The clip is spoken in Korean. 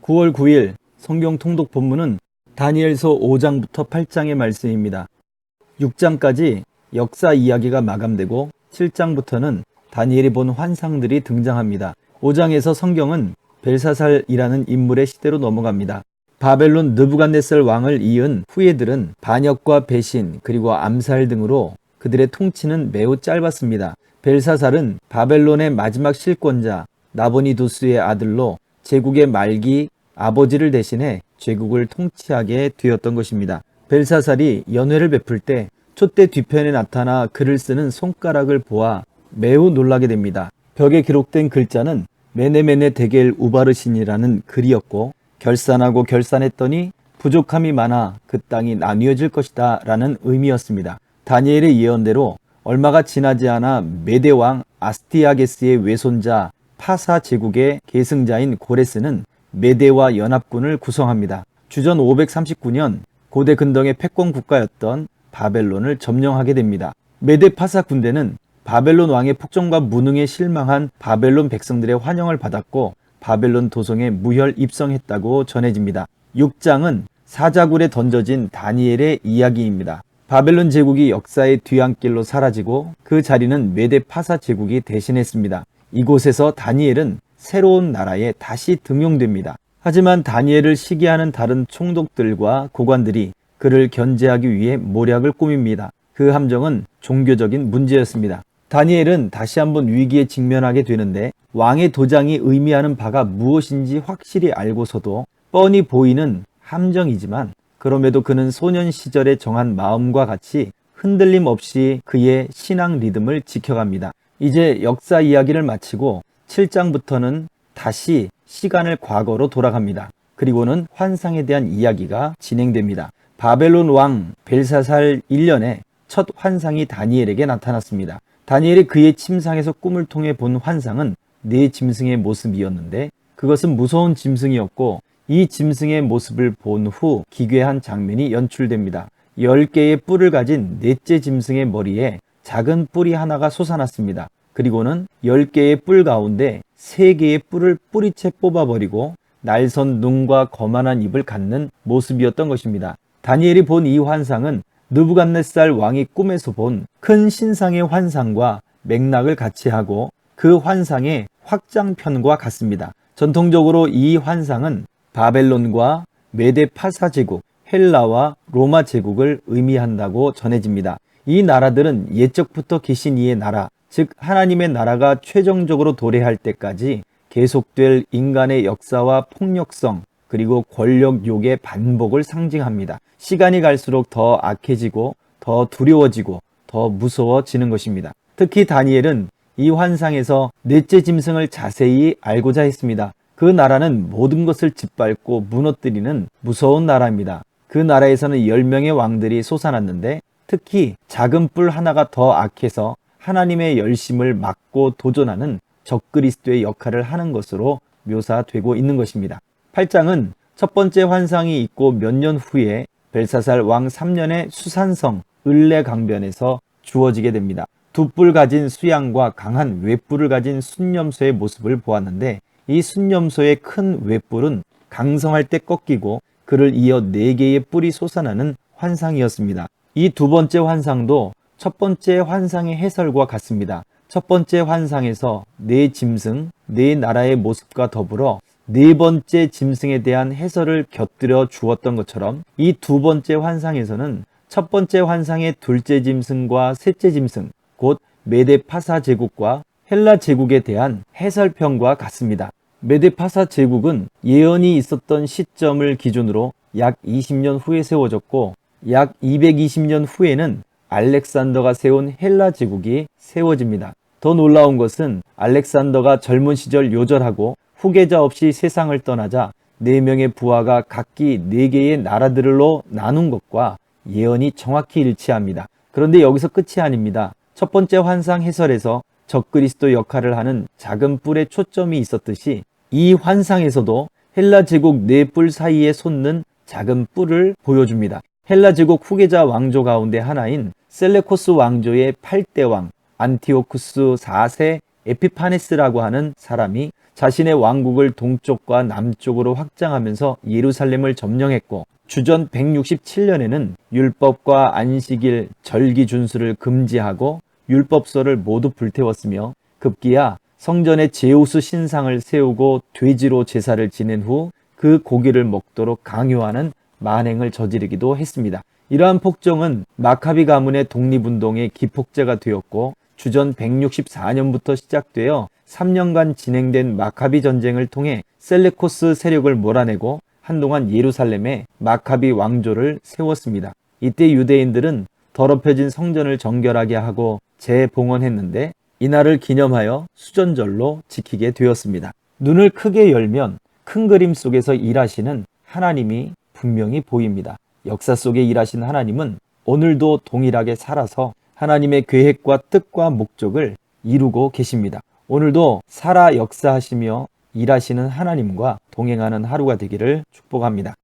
9월 9일 성경 통독 본문은 다니엘서 5장부터 8장의 말씀입니다. 6장까지 역사 이야기가 마감되고 7장부터는 다니엘이 본 환상들이 등장합니다. 5장에서 성경은 벨사살이라는 인물의 시대로 넘어갑니다. 바벨론 느부갓네살 왕을 이은 후예들은 반역과 배신 그리고 암살 등으로 그들의 통치는 매우 짧았습니다. 벨사살은 바벨론의 마지막 실권자 나보니두스의 아들로 제국의 말기 아버지를 대신해 제국을 통치하게 되었던 것입니다. 벨사살이 연회를 베풀 때 촛대 뒤편에 나타나 글을 쓰는 손가락을 보아 매우 놀라게 됩니다. 벽에 기록된 글자는 메네메네 데겔 우바르신이라는 글이었고, 결산하고 결산했더니 부족함이 많아 그 땅이 나뉘어질 것이다 라는 의미였습니다. 다니엘의 예언대로 얼마가 지나지 않아 메대왕 아스티아게스의 외손자 파사 제국의 계승자인 고레스는 메대와 연합군을 구성합니다. 주전 539년 고대 근동의 패권 국가였던 바벨론을 점령하게 됩니다. 메대 파사 군대는 바벨론 왕의 폭정과 무능에 실망한 바벨론 백성들의 환영을 받았고 바벨론 도성에 무혈 입성했다고 전해집니다. 6장은 사자굴에 던져진 다니엘의 이야기입니다. 바벨론 제국이 역사의 뒤안길로 사라지고 그 자리는 메대 파사 제국이 대신했습니다. 이곳에서 다니엘은 새로운 나라에 다시 등용됩니다. 하지만 다니엘을 시기하는 다른 총독들과 고관들이 그를 견제하기 위해 모략을 꾸밉니다. 그 함정은 종교적인 문제였습니다. 다니엘은 다시 한번 위기에 직면하게 되는데 왕의 도장이 의미하는 바가 무엇인지 확실히 알고서도 뻔히 보이는 함정이지만 그럼에도 그는 소년 시절에 정한 마음과 같이 흔들림 없이 그의 신앙 리듬을 지켜갑니다. 이제 역사 이야기를 마치고 7장부터는 다시 시간을 과거로 돌아갑니다. 그리고는 환상에 대한 이야기가 진행됩니다. 바벨론 왕 벨사살 1년에 첫 환상이 다니엘에게 나타났습니다. 다니엘이 그의 침상에서 꿈을 통해 본 환상은 4짐승의 모습이었는데 그것은 무서운 짐승이었고 이 짐승의 모습을 본 후 기괴한 장면이 연출됩니다. 10개의 뿔을 가진 넷째 짐승의 머리에 작은 뿔이 하나가 솟아났습니다. 그리고는 10개의 뿔 가운데 3개의 뿔을 뿌리채 뽑아버리고 날선 눈과 거만한 입을 갖는 모습이었던 것입니다. 다니엘이 본 이 환상은 느부갓네살 왕이 꿈에서 본 큰 신상의 환상과 맥락을 같이 하고 그 환상의 확장편과 같습니다. 전통적으로 이 환상은 바벨론과 메데 파사 제국, 헬라와 로마 제국을 의미한다고 전해집니다. 이 나라들은 옛적부터 계신 이의 나라, 즉 하나님의 나라가 최종적으로 도래할 때까지 계속될 인간의 역사와 폭력성 그리고 권력 욕의 반복을 상징합니다. 시간이 갈수록 더 악해지고 더 두려워지고 더 무서워지는 것입니다. 특히 다니엘은 이 환상에서 넷째 짐승을 자세히 알고자 했습니다. 그 나라는 모든 것을 짓밟고 무너뜨리는 무서운 나라입니다. 그 나라에서는 10명의 왕들이 솟아났는데 특히 작은 뿔 하나가 더 악해서 하나님의 열심을 막고 도전하는 적그리스도의 역할을 하는 것으로 묘사되고 있는 것입니다. 8장은 첫 번째 환상이 있고 몇 년 후에 벨사살 왕 3년의 수산성 을레강변에서 주어지게 됩니다. 두 뿔 가진 수양과 강한 외뿔을 가진 순념소의 모습을 보았는데 이 순념소의 큰 외뿔은 강성할 때 꺾이고 그를 이어 4개의 뿔이 솟아나는 환상이었습니다. 이 두 번째 환상도 첫 번째 환상의 해설과 같습니다. 첫 번째 환상에서 4짐승, 4나라의 모습과 더불어 4번째 짐승에 대한 해설을 곁들여 주었던 것처럼 이 두 번째 환상에서는 첫 번째 환상의 둘째 짐승과 셋째 짐승, 곧 메데 파사 제국과 헬라 제국에 대한 해설편과 같습니다. 메데 파사 제국은 예언이 있었던 시점을 기준으로 약 20년 후에 세워졌고 약 220년 후에는 알렉산더가 세운 헬라 제국이 세워집니다. 더 놀라운 것은 알렉산더가 젊은 시절 요절하고 후계자 없이 세상을 떠나자 4명의 부하가 각기 4개의 나라들로 나눈 것과 예언이 정확히 일치합니다. 그런데 여기서 끝이 아닙니다. 첫 번째 환상 해설에서 적그리스도 역할을 하는 작은 뿔에 초점이 있었듯이 이 환상에서도 헬라 제국 4뿔 사이에 솟는 작은 뿔을 보여줍니다. 헬라 제국 후계자 왕조 가운데 하나인 셀레코스 왕조의 8대 왕 안티오쿠스 4세 에피파네스라고 하는 사람이 자신의 왕국을 동쪽과 남쪽으로 확장하면서 예루살렘을 점령했고, 주전 167년에는 율법과 안식일, 절기 준수를 금지하고 율법서를 모두 불태웠으며, 급기야 성전에 제우스 신상을 세우고 돼지로 제사를 지낸 후 그 고기를 먹도록 강요하는 만행을 저지르기도 했습니다. 이러한 폭정은 마카비 가문의 독립운동의 기폭제가 되었고, 주전 164년부터 시작되어 3년간 진행된 마카비 전쟁을 통해 셀레코스 세력을 몰아내고 한동안 예루살렘에 마카비 왕조를 세웠습니다. 이때 유대인들은 더럽혀진 성전을 정결하게 하고 재봉헌했는데, 이날을 기념하여 수전절로 지키게 되었습니다. 눈을 크게 열면 큰 그림 속에서 일하시는 하나님이 분명히 보입니다. 역사 속에 일하신 하나님은 오늘도 동일하게 살아서 하나님의 계획과 뜻과 목적을 이루고 계십니다. 오늘도 살아 역사하시며 일하시는 하나님과 동행하는 하루가 되기를 축복합니다.